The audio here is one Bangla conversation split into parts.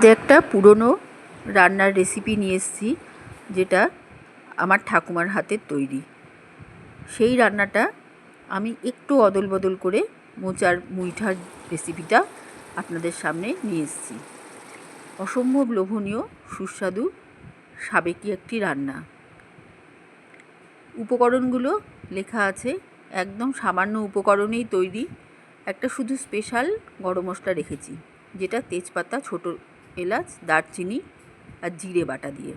আজকে একটা পুরনো রান্নার রেসিপি নিয়ে এসেছি, যেটা আমার ঠাকুমার হাতের তৈরি। সেই রান্নাটা আমি একটু অদল বদল করে মোচার মুইঠার রেসিপিটা আপনাদের সামনে নিয়ে এসেছি। অসম্ভব লোভনীয়, সুস্বাদু, সাবেকি একটি রান্না। উপকরণগুলো লেখা আছে, একদম সামান্য উপকরণেই তৈরি। একটা শুধু স্পেশাল গরম মশলা রেখেছি, যেটা তেজপাতা, ছোটো এলাচ, দারচিনি আর জিরে বাটা দিয়ে।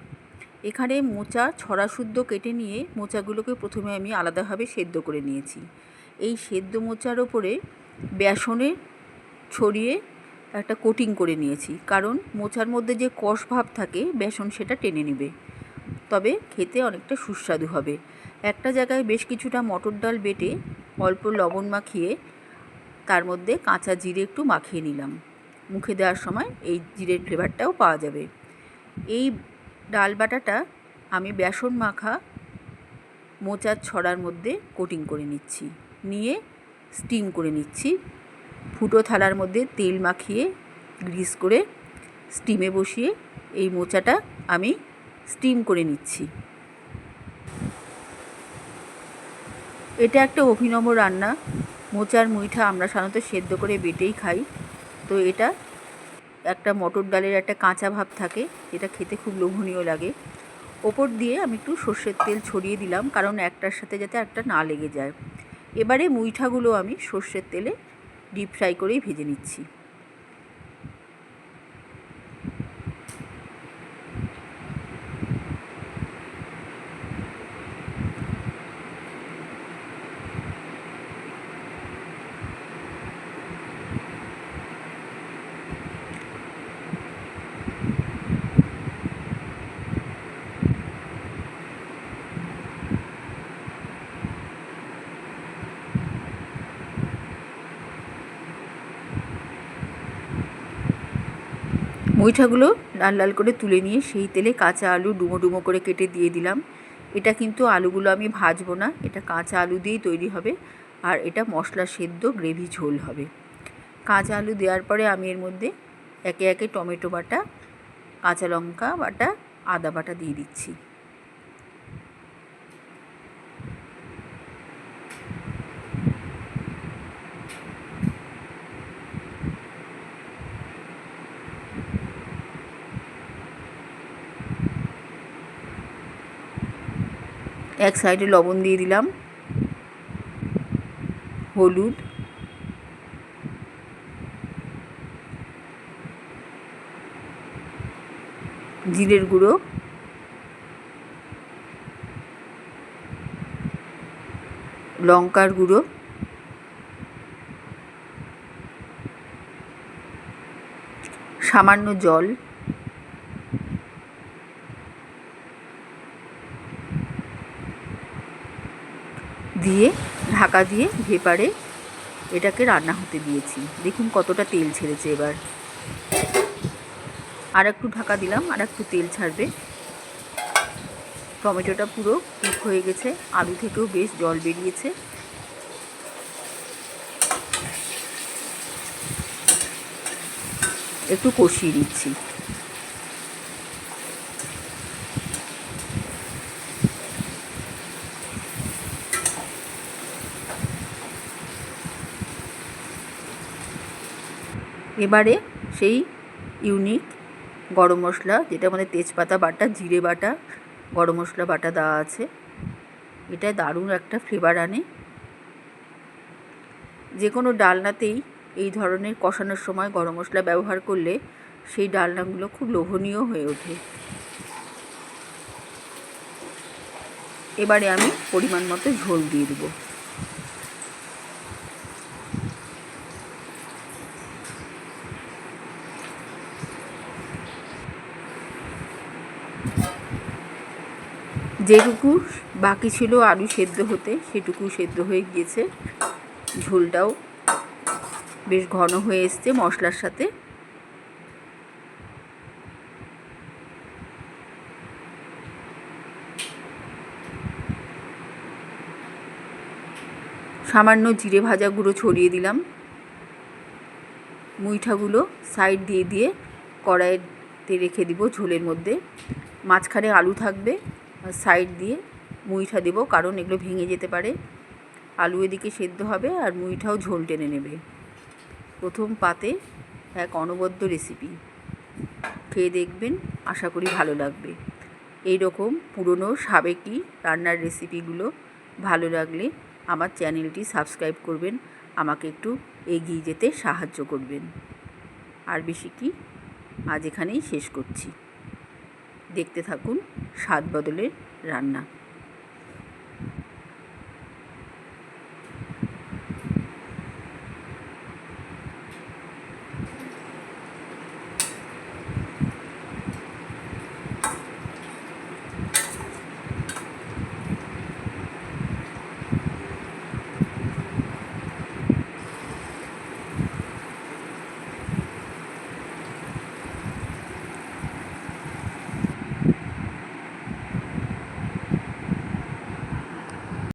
এখানে মোচা ছড়া শুদ্ধ কেটে নিয়ে মোচাগুলোকে প্রথমে আমি আলাদাভাবে সেদ্ধ করে নিয়েছি। এই সেদ্ধ মোচার ওপরে বেসনে ছড়িয়ে একটা কোটিং করে নিয়েছি, কারণ মোচার মধ্যে যে কষ ভাব থাকে বেসন সেটা টেনে নেবে, তবে খেতে অনেকটা সুস্বাদু হবে। একটা জায়গায় বেশ কিছুটা মটর ডাল বেটে অল্প লবণ মাখিয়ে তার মধ্যে কাঁচা জিরে একটু মাখিয়ে নিলাম। মুখে দেওয়ার সময় এই জিরের ফ্লেভারটাও পাওয়া যাবে। এই ডাল বাটাটা আমি বেসন মাখা মোচার ছড়ার মধ্যে কোটিং করে নিচ্ছি, নিয়ে স্টিম করে নিচ্ছি। ফুটো থালার মধ্যে তেল মাখিয়ে গ্রিস করে স্টিমে বসিয়ে এই মোচাটা আমি স্টিম করে নিচ্ছি। এটা একটা অভিনব রান্না। মোচার মুইঠা আমরা সাধারণত সেদ্ধ করে বেটেই খাই, তো এটা একটা মটর ডালের একটা কাঁচা ভাব থাকে, যেটা খেতে খুব লোভনীয় লাগে। ওপর দিয়ে আমি একটু সর্ষের তেল ছড়িয়ে দিলাম, কারণ একটার সাথে যাতে একটা না লেগে যায়। এবারে মুইঠাগুলো আমি সর্ষের তেলে ডিপ ফ্রাই করেই ভেজে নিচ্ছি। মুইঠাগুলো লাল লাল করে তুলে নিয়ে সেই তেলে কাঁচা আলু ডুমো ডুমো করে কেটে দিয়ে দিলাম। এটা কিন্তু আলুগুলো আমি ভাজবো না, এটা কাঁচা আলু দিয়েই তৈরি হবে, আর এটা মশলা সেদ্ধ গ্রেভি ঝোল হবে। কাঁচা আলু দেওয়ার পরে আমি এর মধ্যে একে একে টমেটো বাটা, কাঁচা লঙ্কা বাটা, আদা বাটা দিয়ে দিচ্ছি। এক সাইডে লবণ দিয়ে দিলাম, হলুদ, জিরের গুঁড়ো, লঙ্কার গুঁড়ো, সামান্য জল, দিয়ে ঢাকা দিয়ে ভেপারে এটাকে রান্না হতে দিয়েছি। দেখুন কতটা তেল ছেড়েছে। এবার আর একটু ঢাকা দিলাম, আর একটু তেল ছাড়বে। টমেটোটা পুরো কুক হয়ে গেছে, আলু থেকেও বেশ জল বেরিয়েছে। একটু কষিয়ে দিচ্ছি। এবারে সেই ইউনিক গরম মশলা, যেটা আমাদের তেজপাতা বাটা, জিরে বাটা, গরম মশলা বাটা দেওয়া আছে, এটা দারুণ একটা ফ্লেভার আনে। যে কোনো ডালনাতেই এই ধরনের কষানোর সময় গরম মশলা ব্যবহার করলে সেই ডালনাগুলো খুব লোভনীয় হয়ে ওঠে। এবারে আমি পরিমাণ মতো ঝোল দিয়ে দেবো। যেটুকু বাকি ছিল আলু সেদ্ধ হতে, সেটুকু সেদ্ধ হয়ে গিয়েছে। ঝোলটাও বেশ ঘন হয়ে এসছে মশলার সাথে। সামান্য জিরে ভাজা গুঁড়ো ছড়িয়ে দিলাম। মুইঠাগুলো সাইড দিয়ে দিয়ে কড়াইয়ের রেখে দিব ঝোলের মধ্যে। মাঝখানে আলু থাকবে, আর সাইড দিয়ে মুইঠা দেবো, কারণ এগুলো ভেঙে যেতে পারে। আলু এদিকে সেদ্ধ হবে আর মুইঠাও ঝোল টেনে নেবে। প্রথম পাতে এক অনবদ্য রেসিপি, খেয়ে দেখবেন, আশা করি ভালো লাগবে। এই রকম পুরনো সাবেকি রান্নার রেসিপিগুলো ভালো লাগলে আমার চ্যানেলটি সাবস্ক্রাইব করবেন, আমাকে একটু এগিয়ে যেতে সাহায্য করবেন। আর বেশি কি, আজ এখানেই শেষ করছি। দেখতে থাকুন স্বাদ বদলের রান্না।